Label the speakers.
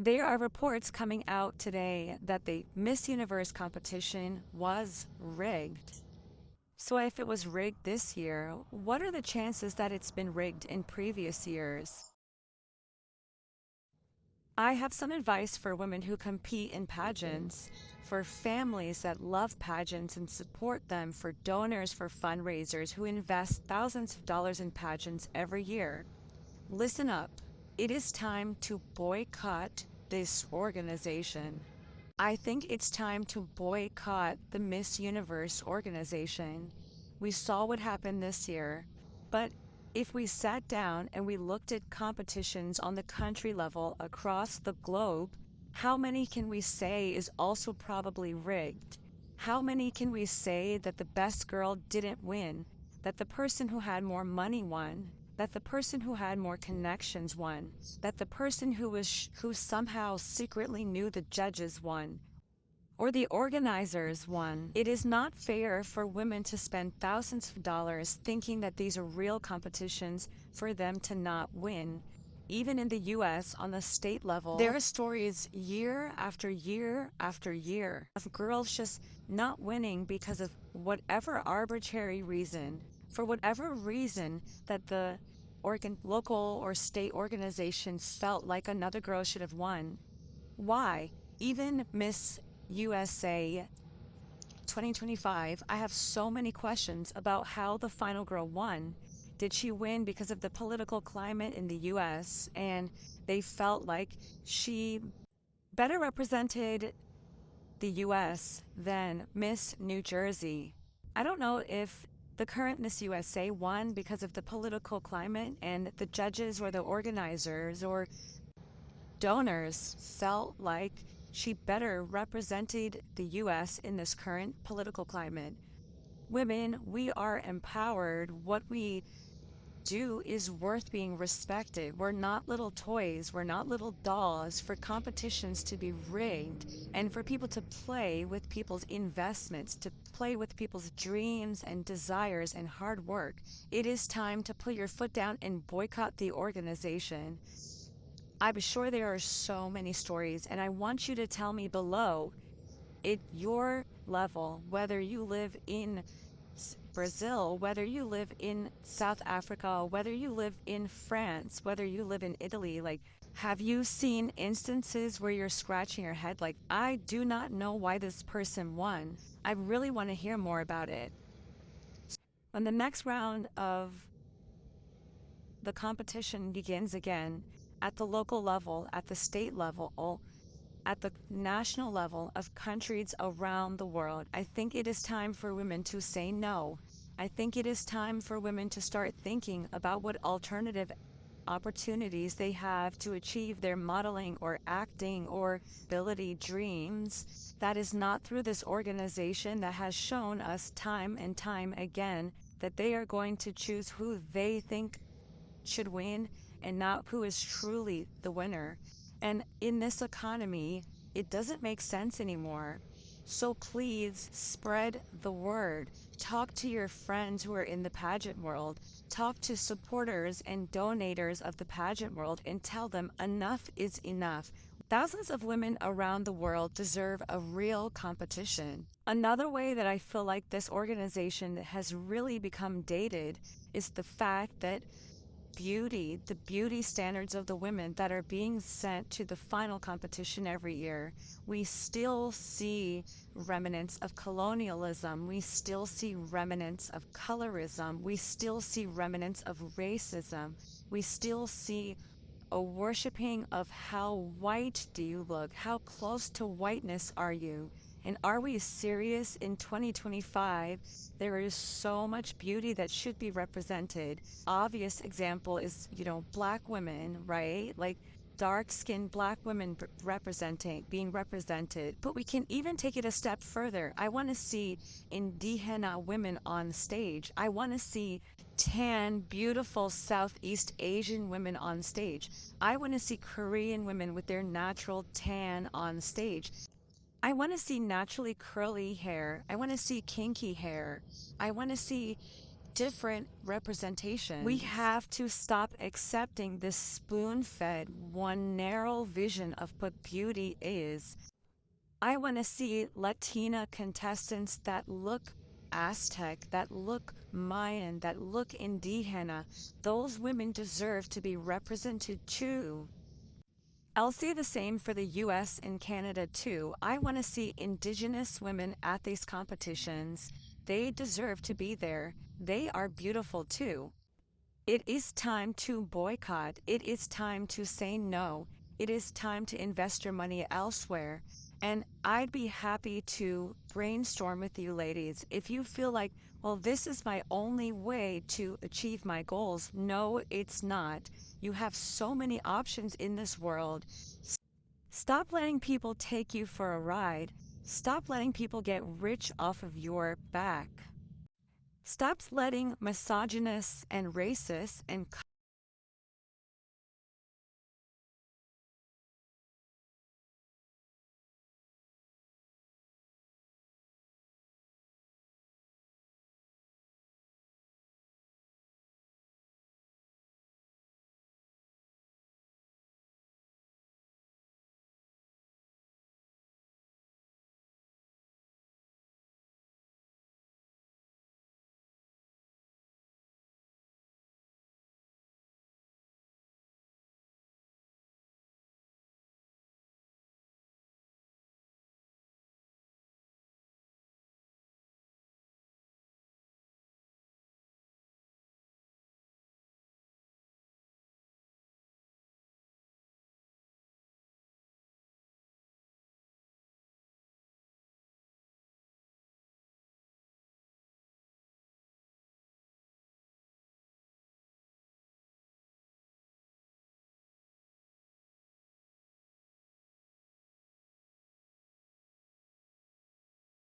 Speaker 1: There are reports coming out today that the Miss Universe competition was rigged. So if it was rigged this year, what are the chances that it's been rigged in previous years? I have some advice for women who compete in pageants, for families that love pageants and support them, for donors, for fundraisers who invest thousands of dollars in pageants every year. Listen up. It is time to boycott this organization. I think it's time to boycott the Miss Universe organization. We saw what happened this year, but if we sat down and we looked at competitions on the country level across the globe, how many can we say is also probably rigged? How many can we say that the best girl didn't win, that the person who had more money won, that the person who had more connections won, that the person who somehow secretly knew the judges won, or the organizers won? It is not fair for women to spend thousands of dollars thinking that these are real competitions for them to not win. Even in the US, on the state level, there are stories year after year after year of girls just not winning because of whatever arbitrary reason, for whatever reason that the local or state organizations felt like another girl should have won. Why? Even Miss USA 2025, I have so many questions about how the final girl won. Did she win because of the political climate in the US and they felt like she better represented the US than Miss New Jersey? I don't know if the current Miss USA won because of the political climate and the judges or the organizers or donors felt like she better represented the US in this current political climate. Women, we are empowered. What we do is worth being respected. We're not little toys. We're not little dolls for competitions to be rigged and for people to play with people's investments, to play with people's dreams and desires and hard work. It is time to put your foot down and boycott the organization. I'm sure there are so many stories, and I want you to tell me below at your level, whether you live in Brazil, whether you live in South Africa, whether you live in France, whether you live in Italy. Like, have you seen instances where you're scratching your head like, I do not know why this person won? I really want to hear more about it. When the next round of the competition begins again, at the local level, at the state level, at the national level of countries around the world, I think it is time for women to say no. I think it is time for women to start thinking about what alternative opportunities they have to achieve their modeling or acting or ability dreams. That is not through this organization that has shown us time and time again that they are going to choose who they think should win and not who is truly the winner. And in this economy, it doesn't make sense anymore. So please spread the word. Talk to your friends who are in the pageant world. Talk to supporters and donators of the pageant world and tell them enough is enough. Thousands of women around the world deserve a real competition. Another way that I feel like this organization has really become dated is the fact that the beauty standards of the women that are being sent to the final competition every year, we still see remnants of colonialism. We still see remnants of colorism. We still see remnants of racism. We still see a worshiping of how white do you look? How close to whiteness are you? And are we serious in 2025? There is so much beauty that should be represented. Obvious example is, black women, right? Like dark-skinned black women being represented. But we can even take it a step further. I want to see Indígena women on stage. I want to see tan, beautiful Southeast Asian women on stage. I want to see Korean women with their natural tan on stage. I want to see naturally curly hair. I want to see kinky hair. I want to see different representations. We have to stop accepting this spoon-fed, one narrow vision of what beauty is. I want to see Latina contestants that look Aztec, that look Mayan, that look Indígena. Those women deserve to be represented too. I'll say the same for the US and Canada too. I want to see Indigenous women at these competitions. They deserve to be there. They are beautiful too. It is time to boycott. It is time to say no. It is time to invest your money elsewhere. And I'd be happy to brainstorm with you ladies. If you feel like, well, this is my only way to achieve my goals. No, it's not. You have so many options in this world. Stop letting people take you for a ride. Stop letting people get rich off of your back. Stop letting misogynists and racists and